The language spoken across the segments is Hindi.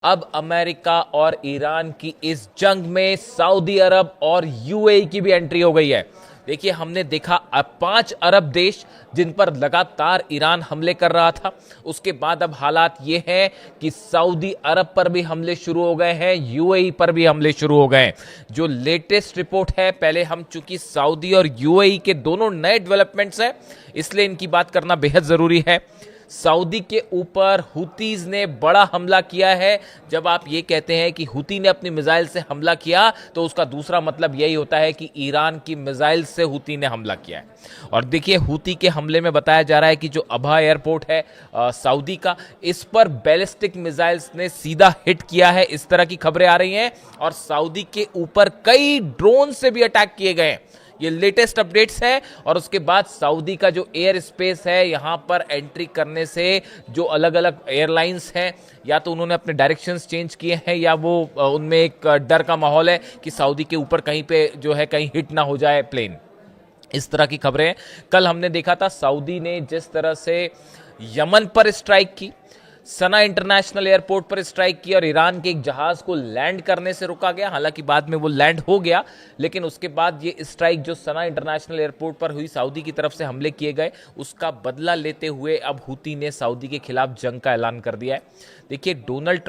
अब अमेरिका और ईरान की इस जंग में सऊदी अरब और यूएई की भी एंट्री हो गई है। देखिए, हमने देखा अब 5 अरब देश जिन पर लगातार ईरान हमले कर रहा था, उसके बाद अब हालात ये हैं कि सऊदी अरब पर भी हमले शुरू हो गए हैं, यूएई पर भी हमले शुरू हो गए हैं। जो लेटेस्ट रिपोर्ट है, पहले हम चूंकि सऊदी और यूएई के दोनों नए डेवलपमेंट्स हैं, इसलिए इनकी बात करना बेहद जरूरी है। सऊदी के ऊपर हुतीज ने बड़ा हमला किया है। जब आप ये कहते हैं कि हुती ने अपनी मिसाइल से हमला किया, तो उसका दूसरा मतलब यही होता है कि ईरान की मिसाइल से हुती ने हमला किया है। और देखिए, हुती के हमले में बताया जा रहा है कि जो अबहा एयरपोर्ट है सऊदी का, इस पर बैलिस्टिक मिसाइल्स ने सीधा हिट किया है, इस तरह की खबरें आ रही हैं। और सऊदी के ऊपर कई ड्रोन से भी अटैक किए गए हैं। ये लेटेस्ट अपडेट्स है। और उसके बाद सऊदी का जो एयर स्पेस है, यहां पर एंट्री करने से जो अलग अलग एयरलाइंस हैं, या तो उन्होंने अपने डायरेक्शंस चेंज किए हैं, या वो उनमें एक डर का माहौल है कि सऊदी के ऊपर कहीं पे जो है कहीं हिट ना हो जाए प्लेन। इस तरह की खबरें कल हमने देखा था। सऊदी ने जिस तरह से यमन पर स्ट्राइक की, सना इंटरनेशनल एयरपोर्ट पर स्ट्राइक की और ईरान के एक जहाज को लैंड करने से रोका गया। हालांकि बाद में वो लैंड हो गया, लेकिन उसके बाद ये स्ट्राइक जो सना इंटरनेशनल एयरपोर्ट पर हुई, सऊदी की तरफ से हमले किए गए, उसका बदला लेते हुए अब हुती ने सऊदी के खिलाफ जंग का ऐलान कर दिया है। देखिए, डोनाल्ड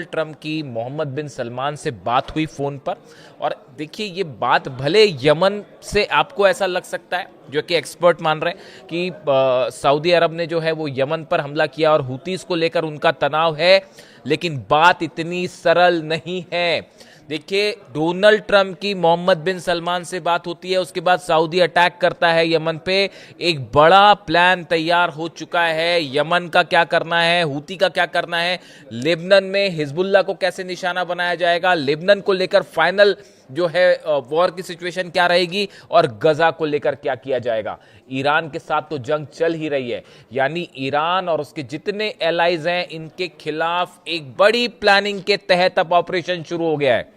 ट्रंप की मोहम्मद बिन सलमान से बात हुई फोन पर। और देखिए, ये बात भले यमन से आपको ऐसा लग सकता है, जो कि एक्सपर्ट मान रहे हैं कि सऊदी अरब ने जो है वो यमन पर हमला किया और हुतीस को लेकर उनका तनाव है, लेकिन बात इतनी सरल नहीं है। देखिए, डोनाल्ड ट्रंप की मोहम्मद बिन सलमान से बात होती है, उसके बाद सऊदी अटैक करता है यमन पे। एक बड़ा प्लान तैयार हो चुका है। यमन का क्या करना है, हुती का क्या करना है, लेबनान में हिजबुल्लाह को कैसे निशाना बनाया जाएगा, लेबनान को लेकर फाइनल जो है वॉर की सिचुएशन क्या रहेगी, और गजा को लेकर क्या किया जाएगा। ईरान के साथ तो जंग चल ही रही है, यानी ईरान और उसके जितने एलाइज हैं, इनके खिलाफ एक बड़ी प्लानिंग के तहत अब ऑपरेशन शुरू हो गया है।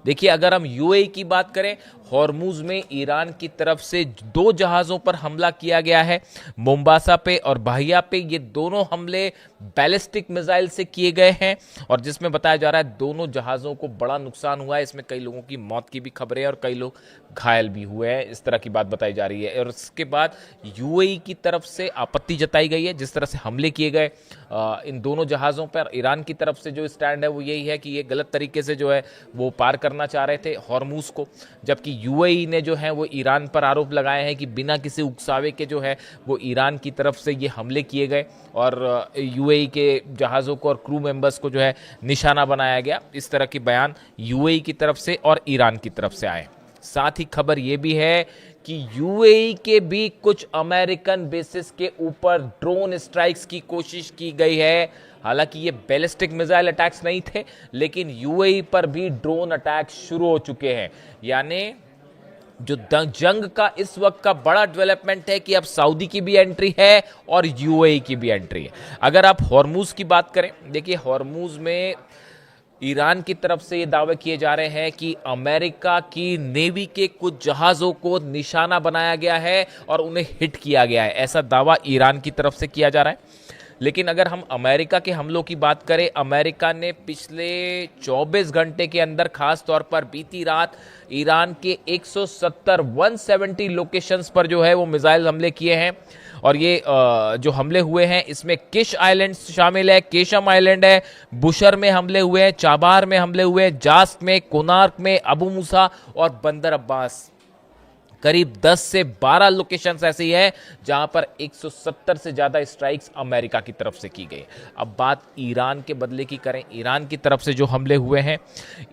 देखिए, अगर हम यूएई की बात करें, हॉर्मुज में ईरान की तरफ से 2 जहाजों पर हमला किया गया है, मोम्बासा पे और बाहिया पे। ये दोनों हमले बैलिस्टिक मिसाइल से किए गए हैं, और जिसमें बताया जा रहा है दोनों जहाजों को बड़ा नुकसान हुआ है। इसमें कई लोगों की मौत की भी खबरें हैं और कई लोग घायल भी हुए हैं, इस तरह की बात बताई जा रही है। और उसके बाद यूएई की तरफ से आपत्ति जताई गई है जिस तरह से हमले किए गए इन दोनों जहाजों पर। ईरान की तरफ से जो स्टैंड है वो यही है कि ये गलत तरीके से जो है वो पार करना चाह रहे थे हॉर्मुज को, जबकि यूएई ने जो है वो ईरान पर आरोप लगाए हैं कि बिना किसी उकसावे के जो है वो ईरान की तरफ से ये हमले किए गए और यूएई के जहाज़ों को और क्रू मेंबर्स को जो है निशाना बनाया गया। इस तरह के बयान यूएई की तरफ से और ईरान की तरफ से आए। साथ ही खबर ये भी है कि यूएई के भी कुछ अमेरिकन बेसिस के ऊपर ड्रोन स्ट्राइक्स की कोशिश की गई है। हालांकि ये बैलिस्टिक मिसाइल अटैक्स नहीं थे, लेकिन यूएई पर भी ड्रोन अटैक शुरू हो चुके हैं। यानी जो जंग का इस वक्त का बड़ा डेवलपमेंट है कि अब सऊदी की भी एंट्री है और यूएई की भी एंट्री है। अगर आप हॉर्मुज की बात करें, देखिए हॉर्मुज में ईरान की तरफ से ये दावे किए जा रहे हैं कि अमेरिका की नेवी के कुछ जहाज़ों को निशाना बनाया गया है और उन्हें हिट किया गया है, ऐसा दावा ईरान की तरफ से किया जा रहा है। लेकिन अगर हम अमेरिका के हमलों की बात करें, अमेरिका ने पिछले 24 घंटे के अंदर, खास तौर पर बीती रात, ईरान के 170 लोकेशंस पर जो है वो मिसाइल हमले किए हैं। और ये जो हमले हुए हैं इसमें किश आइलैंड शामिल है, केशम आइलैंड है, बुशर में हमले हुए हैं, चाबार में हमले हुए हैं, जास्क में, कोनार्क में, अबू मूसा और बंदर अब्बास। करीब 10 से 12 लोकेशंस ऐसी हैं जहां पर 170 से ज्यादा स्ट्राइक्स अमेरिका की तरफ से की गई। अब बात ईरान के बदले की करें, ईरान की तरफ से जो हमले हुए हैं,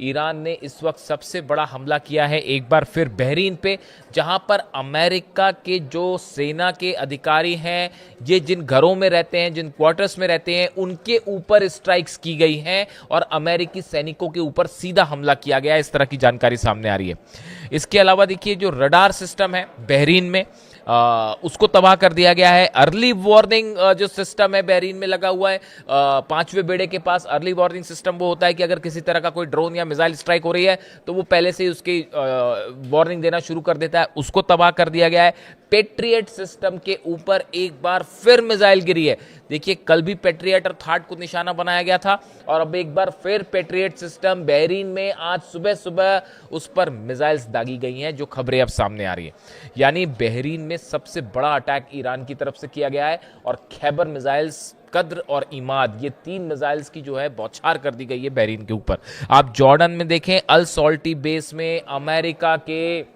ईरान ने इस वक्त सबसे बड़ा हमला किया है एक बार फिर बहरीन पे, जहां पर अमेरिका के जो सेना के अधिकारी हैं, ये जिन घरों में रहते हैं, जिन क्वार्टर्स में रहते हैं, उनके ऊपर स्ट्राइक्स की गई हैं और अमेरिकी सैनिकों के ऊपर सीधा हमला किया गया। इस तरह की जानकारी सामने आ रही है। इसके अलावा देखिए, जो रडार सिस्टम है बहरीन में, उसको तबाह कर दिया गया है। अर्ली वार्निंग जो सिस्टम है बहरीन में लगा हुआ है, पांचवें बेड़े के पास अर्ली वार्निंग सिस्टम वो होता है कि अगर किसी तरह का कोई ड्रोन या मिसाइल स्ट्राइक हो रही है तो वो पहले से ही उसकी वार्निंग देना शुरू कर देता है। उसको तबाह कर दिया गया है। पेट्रियट सिस्टम के ऊपर एक बार फिर मिसाइल गिरी है। देखिए, कल भी पेट्रियट और थाट को निशाना बनाया गया था और अब एक बार फिर पेट्रियट सिस्टम बहरीन में आज सुबह सुबह उस पर मिसाइल्स दागी गई हैं, जो खबरें अब सामने आ रही हैं। यानी बहरीन में सबसे बड़ा अटैक ईरान की तरफ से किया गया है और खैबर मिसाइल्स, कद्र और इमाद, ये 3 मिसाइल्स की जो है बौछार कर दी गई है बहरीन के ऊपर। आप जॉर्डन में देखें, अल सॉल्टी बेस में अमेरिका के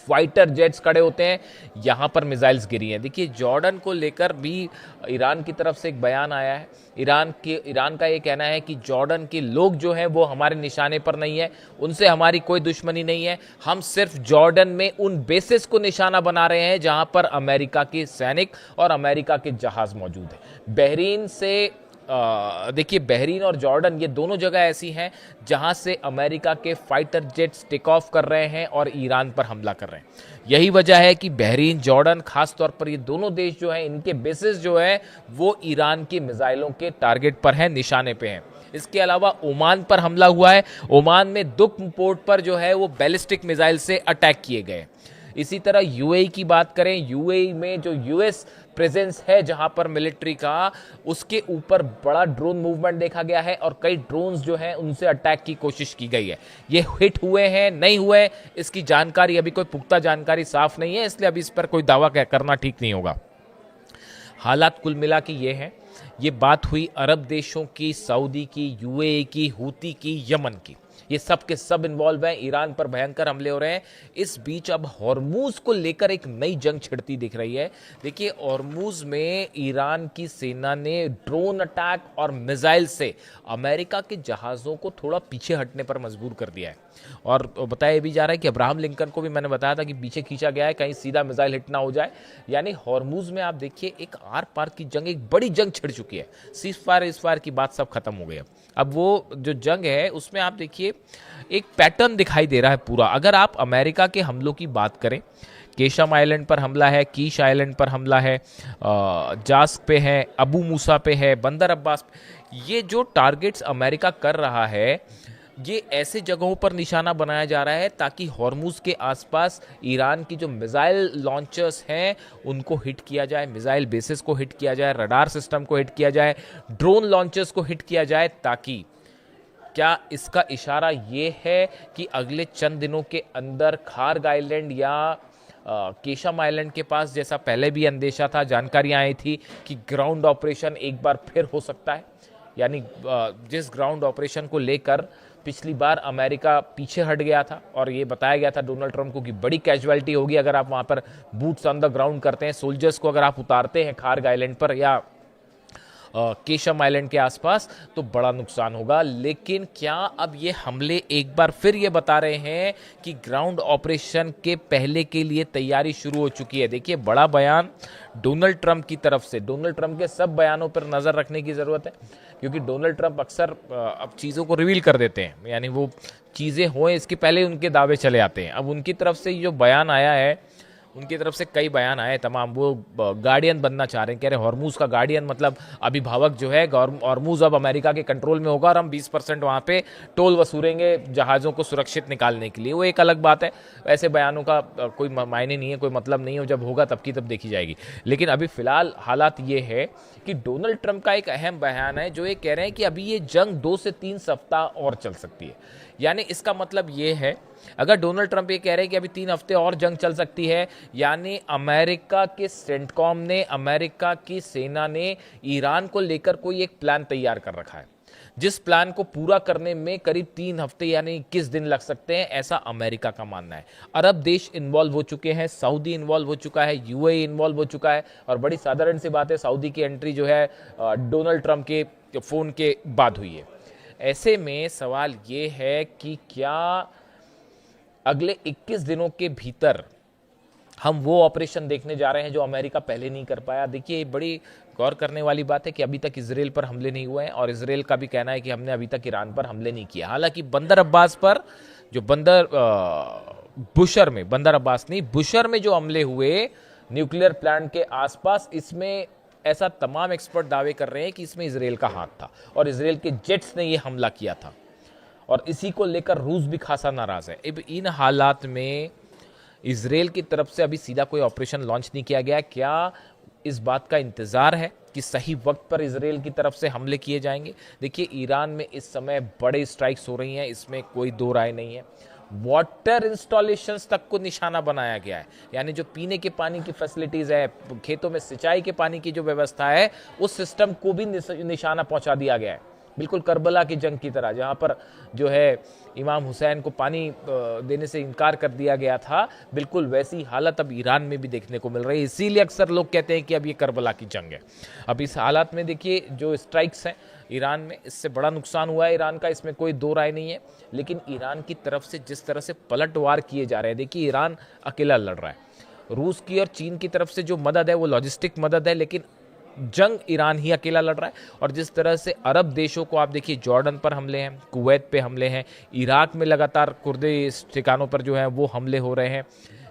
फाइटर जेट्स खड़े होते हैं, यहां पर मिसाइल्स गिरी हैं। देखिए, जॉर्डन को लेकर भी ईरान की तरफ से एक बयान आया है। ईरान का ये कहना है कि जॉर्डन के लोग जो हैं वो हमारे निशाने पर नहीं है, उनसे हमारी कोई दुश्मनी नहीं है, हम सिर्फ जॉर्डन में उन बेसिस को निशाना बना रहे हैं जहां पर अमेरिका के सैनिक और अमेरिका के जहाज मौजूद हैं। बहरीन से देखिए, बहरीन और जॉर्डन ये दोनों जगह ऐसी हैं जहां से अमेरिका के फाइटर जेट्स टेक ऑफ कर रहे हैं और ईरान पर हमला कर रहे हैं। यही वजह है कि बहरीन, जॉर्डन, खास तौर पर ये दोनों देश जो हैं, इनके बेसिस जो है वो ईरान के मिसाइलों के टारगेट पर हैं, निशाने पे हैं। इसके अलावा ओमान पर हमला हुआ है। ओमान में दुख पोर्ट पर जो है वो बैलिस्टिक मिसाइल से अटैक किए गए। इसी तरह यूएई की बात करें, यूएई में जो यूएस प्रेजेंस है जहां पर मिलिट्री का, उसके ऊपर बड़ा ड्रोन मूवमेंट देखा गया है और कई ड्रोन्स जो हैं उनसे अटैक की कोशिश की गई है। ये हिट हुए हैं, नहीं हुए, इसकी जानकारी अभी कोई पुख्ता जानकारी साफ नहीं है, इसलिए अभी इस पर कोई दावा करना ठीक नहीं होगा। हालात कुल मिला के ये हैं। ये बात हुई अरब देशों की, सऊदी की, यूएई की, हूती की, यमन की। ये सब के सब इन्वॉल्व हैं। ईरान पर भयंकर हमले हो रहे हैं। इस बीच अब हॉर्मूज को लेकर एक नई जंग छिड़ती दिख रही है। देखिए, हॉर्मूज में ईरान की सेना ने ड्रोन अटैक और मिसाइल से अमेरिका के जहाज़ों को थोड़ा पीछे हटने पर मजबूर कर दिया है। और बताया भी जा रहा है कि अब्राहम लिंकन को भी मैंने बताया था कि पीछे खींचा गया है, कहीं सीधा मिसाइल हिट ना हो जाए। यानी हॉर्मूज में आप देखिए, एक आर पार की जंग, एक बड़ी जंग छिड़ चुकी है। सीज फायर इस फायर की बात सब खत्म हो गई। अब वो जो जंग है उसमें आप देखिए एक पैटर्न दिखाई दे रहा है पूरा। अगर आप अमेरिका के हमलों की बात करें, केशम आइलैंड पर हमला है, कीश आइलैंड पर हमला है, जास्क पे है, अबू मूसा पे है, बंदर अब्बास पे, ये जो टारगेट्स अमेरिका कर रहा है, ये ऐसे जगहों पर निशाना बनाया जा रहा है ताकि हॉर्मूज के आसपास ईरान की जो मिसाइल लॉन्चर्स हैं उनको हिट किया जाए, मिसाइल बेसिस को हिट किया जाए, रडार सिस्टम को हिट किया जाए, ड्रोन लॉन्चर्स को हिट किया जाए, ताकि क्या इसका इशारा ये है कि अगले चंद दिनों के अंदर खार्ग आइलैंड या केशम आइलैंड के पास, जैसा पहले भी अंदेशा था, जानकारियां आई थी कि ग्राउंड ऑपरेशन एक बार फिर हो सकता है। यानी जिस ग्राउंड ऑपरेशन को लेकर पिछली बार अमेरिका पीछे हट गया था और ये बताया गया था डोनाल्ड ट्रंप को कि बड़ी कैजुअलिटी होगी अगर आप वहाँ पर बूट्स ऑन द ग्राउंड करते हैं, सोल्जर्स को अगर आप उतारते हैं खार्ग आइलैंड पर या केशम आइलैंड के आसपास, तो बड़ा नुकसान होगा। लेकिन क्या अब ये हमले एक बार फिर ये बता रहे हैं कि ग्राउंड ऑपरेशन के पहले के लिए तैयारी शुरू हो चुकी है? देखिए, बड़ा बयान डोनाल्ड ट्रंप की तरफ से। डोनाल्ड ट्रंप के सब बयानों पर नज़र रखने की ज़रूरत है, क्योंकि डोनाल्ड ट्रंप अक्सर अब चीज़ों को रिवील कर देते हैं, यानी वो चीज़ें हों इसके पहले उनके दावे चले आते हैं। अब उनकी तरफ से जो बयान आया है, उनकी तरफ से कई बयान आए तमाम, वो गार्डियन बनना चाह रहे हैं, कह रहे हैं हॉर्मूज का गार्डियन, मतलब अभिभावक जो है, हॉर्मूज अब अमेरिका के कंट्रोल में होगा और हम 20% वहाँ पे टोल वसूलेंगे जहाज़ों को सुरक्षित निकालने के लिए। वो एक अलग बात है, ऐसे बयानों का कोई मायने नहीं है, कोई मतलब नहीं है, जब होगा तब की तब देखी जाएगी। लेकिन अभी फिलहाल हालात ये है कि डोनाल्ड ट्रंप का एक अहम बयान है जो ये कह रहे हैं कि अभी ये जंग 2 से 3 सप्ताह और चल सकती है। यानी इसका मतलब ये है, अगर डोनाल्ड ट्रंप ये कह रहे हैं कि अभी 3 हफ्ते और जंग चल सकती है, यानी अमेरिका के सेंटकॉम ने, अमेरिका की सेना ने ईरान को लेकर कोई एक प्लान तैयार कर रखा है, जिस प्लान को पूरा करने में करीब 3 हफ्ते यानी 21 दिन लग सकते हैं, ऐसा अमेरिका का मानना है। अरब देश इन्वॉल्व हो चुके हैं, सऊदी इन्वॉल्व हो चुका है, यूएई इन्वॉल्व हो चुका है, और बड़ी साधारण सी बात है, सऊदी की एंट्री जो है डोनाल्ड ट्रंप के फोन के बाद हुई है। ऐसे में सवाल ये है कि क्या अगले 21 दिनों के भीतर हम वो ऑपरेशन देखने जा रहे हैं जो अमेरिका पहले नहीं कर पाया? देखिए, बड़ी गौर करने वाली बात है कि अभी तक इजराइल पर हमले नहीं हुए हैं और इजराइल का भी कहना है कि हमने अभी तक ईरान पर हमले नहीं किया। हालांकि बंदर अब्बास पर जो बुशर में जो हमले हुए, न्यूक्लियर प्लांट के आसपास। इसमें ऐसा तमाम एक्सपर्ट दावे कर रहे हैं कि इसमें इसराइल का हाथ था और इसराइल के जेट्स ने ये हमला किया था, और इसी को लेकर रूस भी खासा नाराज है। अब इन हालात में इसराइल की तरफ से अभी सीधा कोई ऑपरेशन लॉन्च नहीं किया गया। क्या इस बात का इंतजार है कि सही वक्त पर इसराइल की तरफ से हमले किए जाएंगे? देखिए, ईरान में इस समय बड़े स्ट्राइक्स हो रही हैं, इसमें कोई दो राय नहीं है। वाटर इंस्टॉलेशंस तक को निशाना बनाया गया है, यानी जो पीने के पानी की फैसिलिटीज है, खेतों में सिंचाई के पानी की जो व्यवस्था है, उस सिस्टम को भी निशाना पहुंचा दिया गया है। बिल्कुल करबला की जंग की तरह, जहां पर जो है इमाम हुसैन को पानी देने से इनकार कर दिया गया था, बिल्कुल वैसी हालत अब ईरान में भी देखने को मिल रही है। इसीलिए अक्सर लोग कहते हैं कि अब ये करबला की जंग है। अब इस हालात में देखिए जो स्ट्राइक्स हैं ईरान में, इससे बड़ा नुकसान हुआ है ईरान का, इसमें कोई दो राय नहीं है। लेकिन ईरान की तरफ से जिस तरह से पलटवार किए जा रहे हैं, देखिए ईरान अकेला लड़ रहा है। रूस की और चीन की तरफ से जो मदद है वो लॉजिस्टिक मदद है, लेकिन जंग ईरान ही अकेला लड़ रहा है। और जिस तरह से अरब देशों को आप देखिए, जॉर्डन पर हमले हैं, कुवैत पे हमले हैं, इराक में लगातार कुर्दे ठिकानों पर जो है वो हमले हो रहे हैं।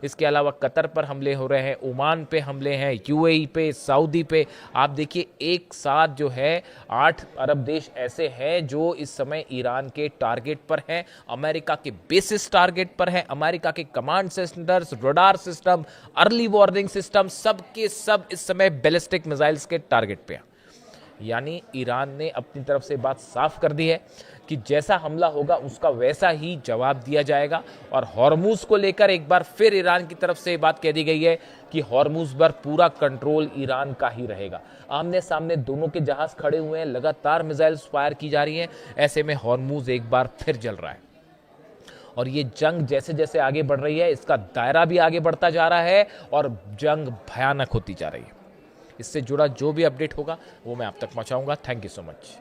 इसके अलावा कतर पर हमले हो रहे हैं, ओमान पे हमले हैं, यूएई पे, सऊदी पे। आप देखिए एक साथ जो है 8 अरब देश ऐसे हैं जो इस समय ईरान के टारगेट पर हैं, अमेरिका के बेसिस टारगेट पर हैं, अमेरिका के command centres, radar system, early warning system, सब के सब इस समय बैलिस्टिक मिसाइल्स के टारगेट पे हैं। यानी ईरान ने अपनी तरफ से बात साफ कर दी है कि जैसा हमला होगा उसका वैसा ही जवाब दिया जाएगा। और हॉर्मुज को लेकर एक बार फिर ईरान की तरफ से बात कह दी गई है कि हॉर्मुज पर पूरा कंट्रोल ईरान का ही रहेगा। आमने सामने दोनों के जहाज खड़े हुए हैं, लगातार मिसाइल्स फायर की जा रही हैं, ऐसे में हॉर्मुज एक बार फिर जल रहा है। और ये जंग जैसे जैसे आगे बढ़ रही है, इसका दायरा भी आगे बढ़ता जा रहा है और जंग भयानक होती जा रही है। इससे जुड़ा जो भी अपडेट होगा वो मैं आप तक पहुंचाऊंगा। Thank you so much.